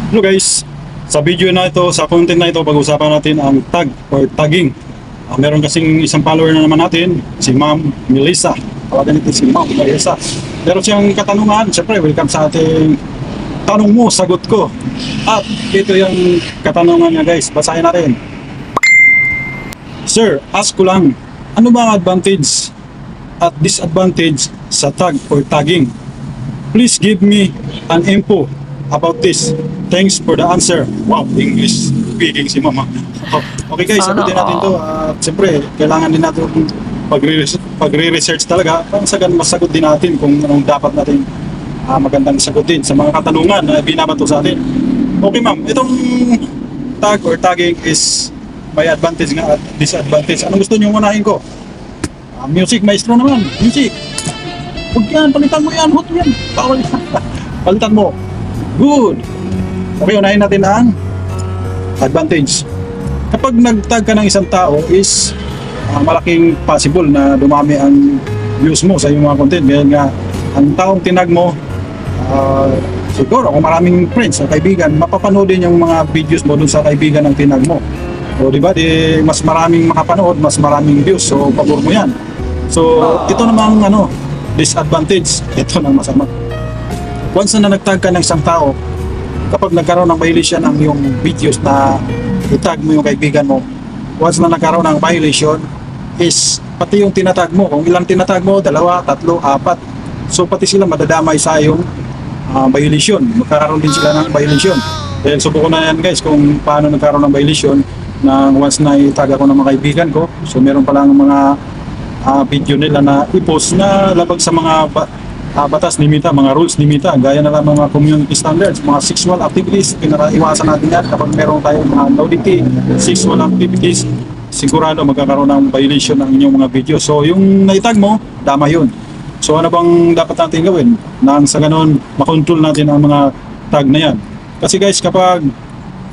Hello guys, sa video na ito, sa content na ito, pag-usapan natin ang tag or tagging. Meron kasing isang follower na naman natin, si Ma'am Melissa. Tawagan natin si Ma'am Melissa. Meron siyang katanungan, siyempre welcome sa ating tanong mo, sagot ko. At ito yung katanungan niya guys, basahin natin. Sir, ask ko lang, ano ba ang advantage at disadvantage sa tag or tagging? Please give me an info about this. Thanks for the answer. Wow, English speaking si Mama. Okay guys, sagutin natin to. Siyempre, kailangan din natin pagre-research talaga para masagot din natin kung anong dapat natin magandang sagutin sa mga katanungan na binabato sa atin. Okay ma'am, itong tag or tagging is may advantage nga at disadvantage. Anong gusto nyo unahin ko? Music, maestro naman. Music. Huwag yan, palitan mo yan. Hot yan. Palitan mo. Good. Okay, unahin natin ang advantage. Kapag nag-tag ka ng isang tao is malaking possible na dumami ang views mo sa iyong mga content. Dahil nga, ang taong tinag mo, siguro kung maraming friends o kaibigan, mapapanood din yung mga videos mo dun sa kaibigan ng tinag mo. O diba, di mas maraming makapanood, mas maraming views. So, pabor mo yan. So, ito namang disadvantage. Ito nang masama. Once na nag-tag ka ng isang tao, kapag nagkaroon ng violation ng yung videos na itag mo yung kaibigan mo, once na nagkaroon ng violation, is pati yung tinatag mo, kung ilang tinatag mo, 2, 3, 4, so pati sila madadamay sa yung violation. Magkakaroon din sila ng violation. Dahil subukan na yan guys kung paano nagkaroon ng violation na once na itag ako ng mga kaibigan ko. So meron palang mga video nila na i-post na labag sa mga batas ni Meta, mga rules ni Meta, gaya na lang mga community standards, mga sexual activities. Pinaiwasan natin yan kapag meron tayong mga nudity, sexual activities, sigurado magkakaroon ng violation ng inyong mga video. So yung naitag mo, dama yun. So ano bang dapat natin gawin nang sa ganun makontrol natin ang mga tag na yan? Kasi guys, kapag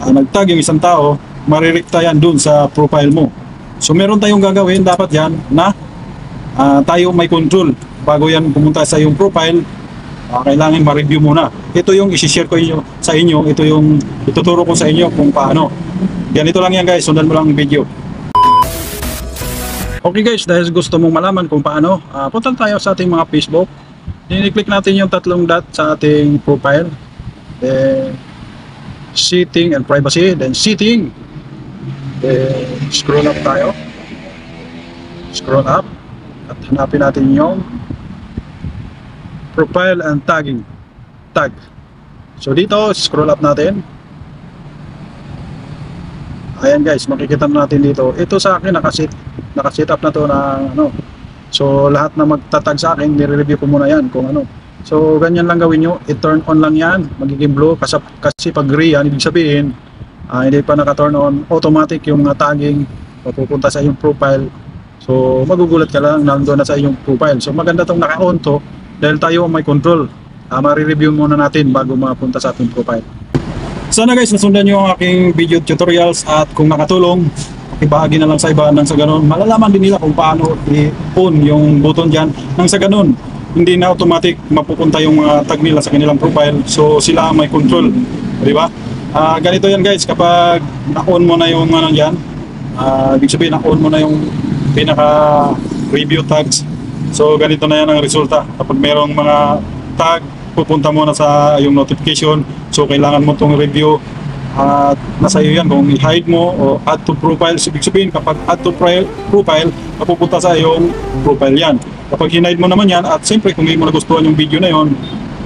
nagtag yung isang tao, marirekta yan dun sa profile mo. So meron tayong gagawin, dapat yan na tayo may control. Bago yan pumunta sa iyong profile, kailangan ma-review muna. Ito yung isi-share ko sa inyo, ito yung ituturo ko sa inyo kung paano. Ganito lang yan guys, sundan mo lang ang video. Okay guys, dahil gusto mong malaman kung paano, punta tayo sa ating mga Facebook. I-click natin yung 3 dot sa ating profile. Then, setting and privacy, then setting. Then, scroll up tayo. Scroll up. At hanapin natin yung profile and tagging. Tag. So dito, scroll up natin. Ayan guys, makikita natin dito. Ito sa akin, nakaset up na to na So lahat na magtatag sa akin, nire-review ko muna yan kung ano. So ganyan lang gawin nyo, i-turn on lang yan, magiging blue kasi pag gray yan, ibig sabihin hindi pa naka-turn on, automatic yung mga tagging mapupunta sa iyong profile. So magugulat ka lang, nandoon na sa iyong profile. So maganda tong naka-on to dahil tayo may control. Mare-review muna natin bago mapunta sa ating profile. Sana guys, nasundan nyo ang aking video tutorials at kung nakatulong, ibahagi na lang sa iba nang sa ganun. Malalaman din nila kung paano i-on yung button dyan. Nang sa ganun, hindi na automatic mapupunta yung mga tag nila sa kanilang profile. So sila may control. Diba? Ganito yan guys, kapag na-on mo na yung dyan, ibig sabihin na-on mo na yung pinaka-review tags. So ganito na yan ang resulta. Kapag merong mga tag, pupunta mo na sa yung notification. So kailangan mo itong review at nasa iyo yan kung i-hide mo o add to profile. Ibig sabihin kapag add to profile, mapupunta sa iyong profile yan. Kapag hinide mo naman yan at siyempre kung hindi mo nagustuhan yung video na yon,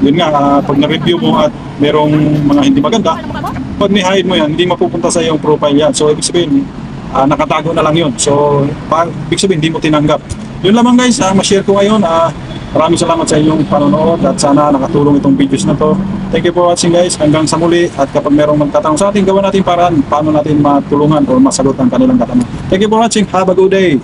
yun nga, pag na-review mo at merong mga hindi maganda, pag ni-hide mo yan, hindi mapupunta sa iyong profile yan. So ibig sabihin, nakatago na lang yun. So ibig sabihin, hindi mo tinanggap. Yun lamang guys, ma-share ko ngayon. Maraming salamat sa inyong panonood at sana nakatulong itong videos na to. Thank you for watching guys. Hanggang sa muli at kapag merong magtatanong sa atin, gawa natin paraan paano natin matulungan o masagot ang kanilang katanong. Thank you for watching. Have a good day.